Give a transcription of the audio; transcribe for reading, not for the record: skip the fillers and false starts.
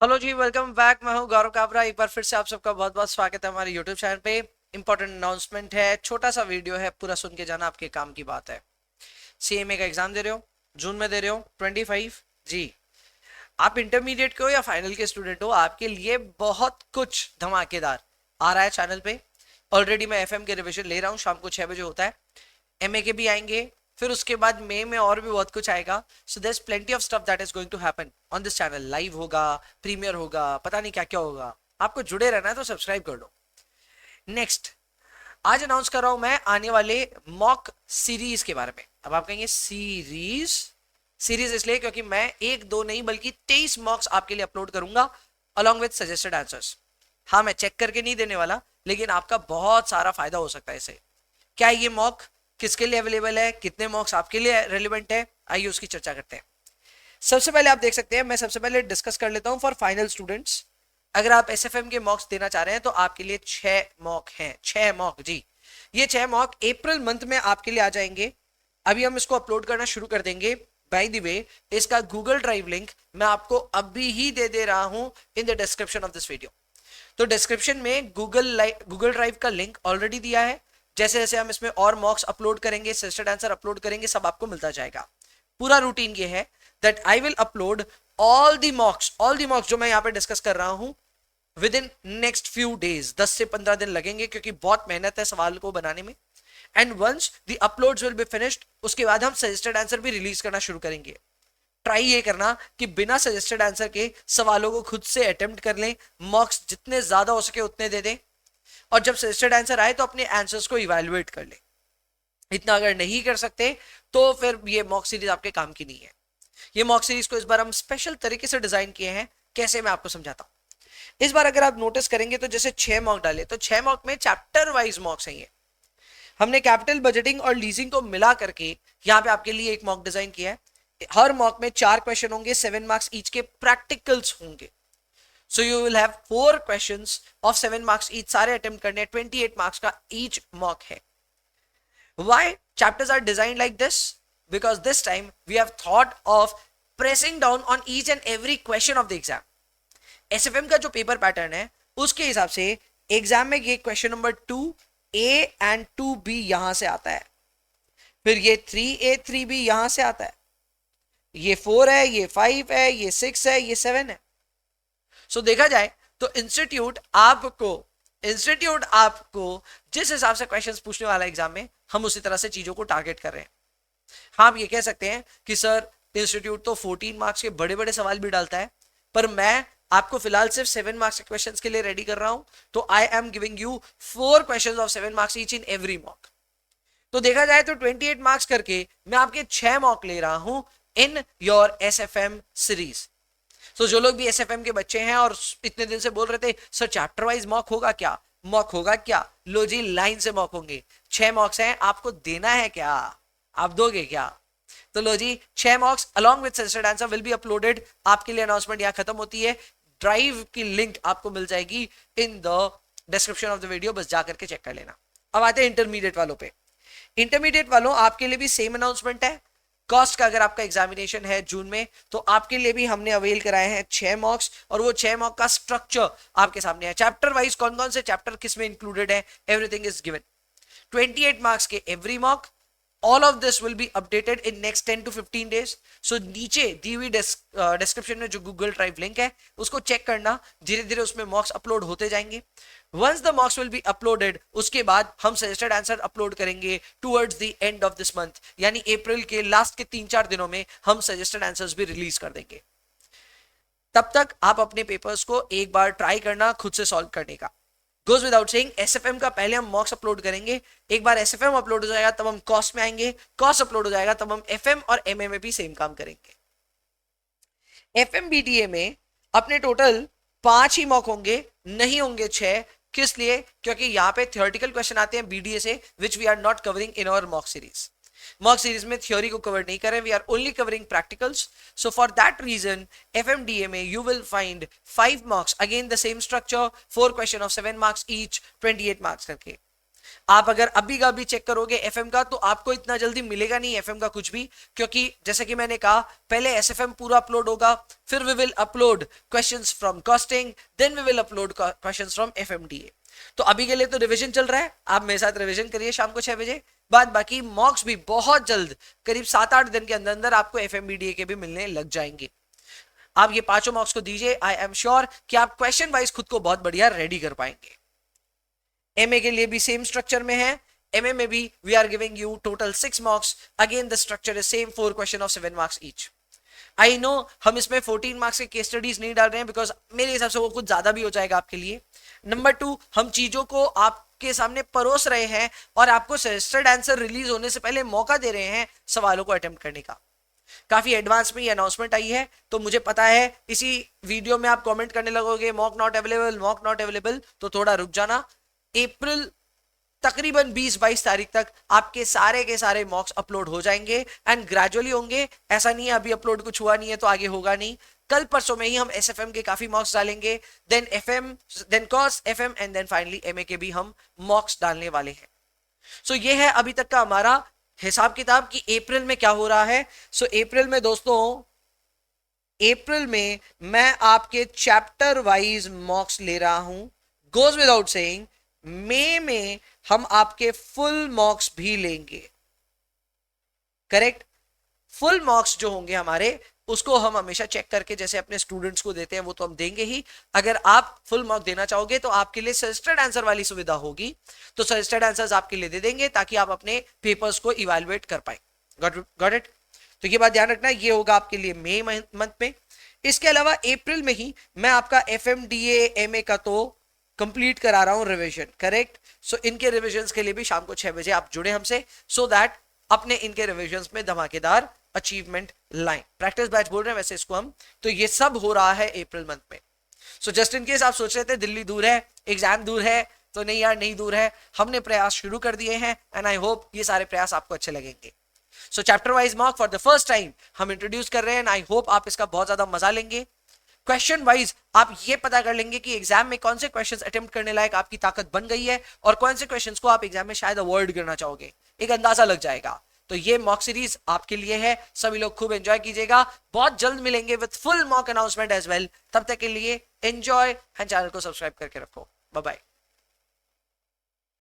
Hello जी, welcome back. मैं हूं गौरव काबरा। एक बार फिर से आप सबका बहुत बहुत स्वागत है हमारे यूट्यूब चैनल पे। इंपॉर्टेंट अनाउंसमेंट है, छोटा सा वीडियो है, पूरा सुन के जाना, आपके काम की बात है। सीएमए का एग्जाम दे रहे हो, जून में दे रहे हो, 25 जी। आप इंटरमीडिएट के हो या फाइनल के स्टूडेंट हो, आपके लिए बहुत कुछ धमाकेदार आ रहा है चैनल पे। ऑलरेडी मैं एफएम के रिविजन ले रहा हूँ, शाम को 6 बजे होता है। एमए के भी आएंगे, फिर उसके बाद मई में और भी बहुत कुछ आएगा। So there is plenty of stuff that is going to happen on this channel. Live होगा, प्रीमियर होगा, पता नहीं क्या क्या होगा। आपको जुड़े रहना है तो सब्सक्राइब कर लो। नेक्स्ट, आज अनाउंस कर रहा हूं मैं आने वाले मॉक सीरीज के बारे में। अब आप कहेंगे सीरीज, सीरीज इसलिए क्योंकि मैं एक दो नहीं बल्कि 23 मॉक्स आपके लिए अपलोड करूंगा अलॉन्ग विद सजेस्टेड आंसर्स। हाँ, मैं चेक करके नहीं देने वाला, लेकिन आपका बहुत सारा फायदा हो सकता है इससे। क्या ये मॉक किसके लिए अवेलेबल है, कितने मॉक्स आपके लिए रेलिवेंट है, आइए उसकी चर्चा करते हैं। सबसे पहले आप देख सकते हैं, मैं सबसे पहले डिस्कस कर लेता हूं फॉर फाइनल स्टूडेंट्स। अगर आप एसएफएम के मॉक्स देना चाह रहे हैं तो आपके लिए 6 मॉक हैं, 6 मॉक जी। ये 6 मॉक अप्रैल मंथ में आपके लिए आ जाएंगे। अभी हम इसको अपलोड करना शुरू कर देंगे। बाय द वे, इसका गूगल ड्राइव लिंक मैं आपको अभी ही दे दे रहा हूं in the description of this video. तो डिस्क्रिप्शन में गूगल ड्राइव का लिंक ऑलरेडी दिया है। जैसे जैसे हम इसमें और मॉक्स अपलोड करेंगे, सजेस्टेड आंसर अपलोड करेंगे, सब आपको मिलता जाएगा। पूरा रूटीन ये है that I will upload all the मॉक्स जो मैं यहाँ पे डिस्कस कर रहा हूँ with in next few days. 10 से 15 दिन लगेंगे क्योंकि बहुत मेहनत है सवाल को बनाने में। And once the uploads will be finished, उसके बाद हम सजेस्टेड आंसर भी रिलीज करना शुरू करेंगे। ट्राई ये करना कि बिना सजेस्टेड आंसर के सवालों को खुद से अटेम्प्ट कर लें। मॉक्स जितने ज्यादा हो सके उतने दे दें, और जब सजेस्टेड आंसर आए तो अपने आंसर्स को इवेलुएट कर लें। इतना अगर नहीं कर सकते तो फिर ये मॉक सीरीज आपके काम की नहीं है। ये मॉक सीरीज को इस बार हम स्पेशल तरीके से डिजाइन किए हैं। कैसे, मैं आपको समझाता हूं। इस बार अगर आप नोटिस करेंगे तो जैसे 6 मॉक डाले तो 6 मॉक में चैप्टर वाइज मॉक्स हैं। ये हमने कैपिटल बजटिंग और लीजिंग को मिला करके यहाँ पे आपके लिए एक मॉक डिजाइन किया है। हर मॉक में 4 क्वेश्चन होंगे, 7 मार्क्स ईच के प्रैक्टिकल्स होंगे। So you will have 4 questions of 7 marks each, सारे अटेम्प्ट करने, 28 मार्क्स का ईच मॉक है। Why chapters are designed like this? Because this time we have thought of pressing down on each and every question of the exam. SFM का जो paper pattern है उसके हिसाब से एग्जाम में ये question number 2A and 2B यहां से आता है, फिर ये 3A 3B यहां से आता है, ये 4 है, ये 5 है, ये 6 है, ये 7 है। सो देखा जाए तो इंस्टीट्यूट आपको जिस हिसाब से क्वेश्चंस पूछने वाला एग्जाम में, हम उसी तरह से चीजों को टारगेट कर रहे हैं। हाँ, आप ये कह सकते हैं कि सर इंस्टीट्यूट तो 14 मार्क्स के बड़े बड़े सवाल भी डालता है, पर मैं आपको फिलहाल सिर्फ 7 मार्क्स के क्वेश्चंस के लिए रेडी कर रहा हूं। तो I am giving you 4 questions of 7 marks each in every mock. तो देखा जाए तो 28 मार्क्स करके मैं आपके 6 मॉक ले रहा हूं इन योर एसएफएम सीरीज। तो जो लोग भी एसएफएम के बच्चे हैं और इतने दिन से बोल रहे थे सर चैप्टर वाइज मॉक होगा क्या, मॉक होगा क्या, लो जी लाइन से मॉक होंगे। 6 मॉक्स हैं, आपको देना है क्या, आप दोगे क्या? तो लो जी, 6 मॉक्स along with suggested answer will be uploaded. आपके लिए अनाउंसमेंट यहाँ खत्म होती है। ड्राइव की लिंक आपको मिल जाएगी in the description of the video, बस जाकर के चेक कर लेना। अब आते हैं इंटरमीडिएट वालों पे। इंटरमीडिएट वालों, आपके लिए भी सेम अनाउंसमेंट है। कॉस्ट का अगर आपका एग्जामिनेशन है जून में तो आपके लिए भी हमने अवेल कराए हैं 6 मॉक्स, और वो 6 मॉक का स्ट्रक्चर आपके सामने है। चैप्टर वाइज कौन कौन से चैप्टर किस में इंक्लूडेड है, एवरीथिंग इज गिवन। 28 मार्क्स के every mock. All of this will be updated in next 10 to 15 days. So नीचे दी हुई डिस्क्रिप्शन में जो गूगल ड्राइव लिंक है उसको चेक करना, धीरे धीरे उसमें मॉक्स अपलोड होते जाएंगे। Once the mocks will be uploaded, उसके बाद हम सजेस्टेड आंसर अपलोड करेंगे towards the end of this month, यानी अप्रैल के लास्ट के 3-4 दिनों में हम सजेस्टेड आंसर्स भी रिलीज कर देंगे। तब तक आप अपने पेपर्स को एक बार ट्राई करना खुद से सॉल्व करने का। गोज विदाउट सेइंग, एसएफएम का पहले हम मॉक्स अपलोड करेंगे। एक बार एसएफएम अपलोड हो जाएगा तब हम कॉस्ट में आएंगे, कॉस्ट अपलोड हो जाएगा तब हम एफएम और एमए में भी सेम काम करेंगे। एफएमबीडीए में अपने टोटल 5 ही मॉक होंगे, नहीं होंगे 6। किस लिए? क्योंकि यहाँ पे थियोरेटिकल क्वेश्चन आते हैं बीडीए से, which we are not covering in our mock series. Mock series में थ्योरी को कवर नहीं करें, we are only covering practicals. So for that reason FMDA में you will find 5 mocks, again the same structure, 4 question of 7 marks each, 28 marks करके। आप अगर अभी का भी चेक करोगे एफएम का, तो आपको इतना जल्दी मिलेगा नहीं एफएम का कुछ भी, क्योंकि जैसे कि मैंने कहा पहले एसएफएम पूरा अपलोड होगा, फिर we will upload questions from costing, then we will upload questions from FMDA. तो अभी के लिए तो रिवीजन चल रहा है, आप मेरे साथ रिवीजन करिए शाम को 6 बजे। बाद बाकी मॉक्स भी बहुत जल्द, करीब 7-8 दिन के अंदर अंदर आपको एफएमबीडीए के भी मिलने लग जाएंगे। आप ये 5 मॉक्स को दीजिए, आई एम श्योर कि आप क्वेश्चन वाइज खुद को बहुत बढ़िया रेडी कर पाएंगे। एमए के लिए भी सेम स्ट्रक्चर में है, एमए में भी we are giving you total 6 marks, again the structure is same, 4 question of 7 marks each. I know हम इसमें 14 मार्क्स के केस स्टडीज नहीं डाल रहे हैं, बिकॉज मेरे हिसाब से वो कुछ ज्यादा भी हो जाएगा आपके लिए। नंबर 2, हम चीजों को आपके सामने परोस रहे हैं और आपको सजेस्टेड आंसर रिलीज होने से पहले मौका दे रहे हैं सवालों को अटेम्प्ट करने का। काफी एडवांस में ये अनाउंसमेंट आई है, तो मुझे पता है इसी वीडियो में आप कमेंट करने लगोगे mock not available, mock not available, तो थोड़ा रुक जाना। अप्रैल तकरीबन 20-22 तारीख तक आपके सारे के सारे मॉक्स अपलोड हो जाएंगे एंड ग्रेजुअली होंगे। ऐसा नहीं है अभी अपलोड कुछ हुआ नहीं है तो आगे होगा नहीं, कल परसों में ही हम एसएफएम के काफी मॉक्स डालेंगे, then FM, then COS, FM and then finally MA के भी हम मॉक्स डालने वाले हैं। सो ये है अभी तक का हमारा हिसाब किताब कि अप्रैल में क्या हो रहा है। सो अप्रैल में दोस्तों, अप्रैल में मैं आपके चैप्टर वाइज मॉक्स ले रहा हूं, गोज विदाउट सेइंग। मई में हम आपके फुल मॉक्स भी लेंगे, करेक्ट। फुल मॉक्स जो होंगे हमारे, उसको हम हमेशा चेक करके जैसे अपने स्टूडेंट्स को देते हैं वो तो हम देंगे ही। अगर आप फुल मार्क देना चाहोगे तो आपके लिए सजेस्टेड आंसर वाली सुविधा होगी, तो सजेस्टेड आंसर्स आपके लिए दे देंगे ताकि आप अपने पेपर्स को इवैल्यूएट कर पाए। Got it. तो ये बात ध्यान रखना, ये होगा आपके लिए मई मंथ में। इसके अलावा अप्रैल में ही मैं आपका एफएमडीए एमए का तो कंप्लीट करा रहा हूं रिवीजन, करेक्ट। सो इनके रिविजन्स के लिए भी शाम को 6 बजे आप जुड़े हमसे, सो दैट अपने इनके रिविजन्स में धमाकेदार अचीवमेंट लाएं। प्रैक्टिस बैच बोल रहे हैं वैसे इसको हम, तो ये सब हो रहा है अप्रैल मंथ में। सो जस्ट इन केस आप सोच रहे थे दिल्ली दूर है, एग्जाम दूर है, तो नहीं यार नहीं दूर है, हमने प्रयास शुरू कर दिए हैं एंड आई होप ये सारे प्रयास आपको अच्छे लगेंगे। सो chapter wise mock for the first time हम इंट्रोड्यूस कर रहे हैं, आई होप आप इसका बहुत ज्यादा मजा लेंगे। क्वेश्चन वाइज आप ये पता कर लेंगे कि एग्जाम में कौन से क्वेश्चंस अटेम्प्ट करने लायक आपकी ताकत बन गई है और कौन से क्वेश्चंस को आप एग्जाम में शायद अवॉइड करना चाहोगे, एक अंदाजा लग जाएगा। तो ये मॉक सीरीज आपके लिए है, सभी लोग खूब एंजॉय कीजिएगा। बहुत जल्द मिलेंगे with full mock announcement as well. तब तक के लिए एंजॉय एंड चैनल को सब्सक्राइब करके रखो। Bye bye.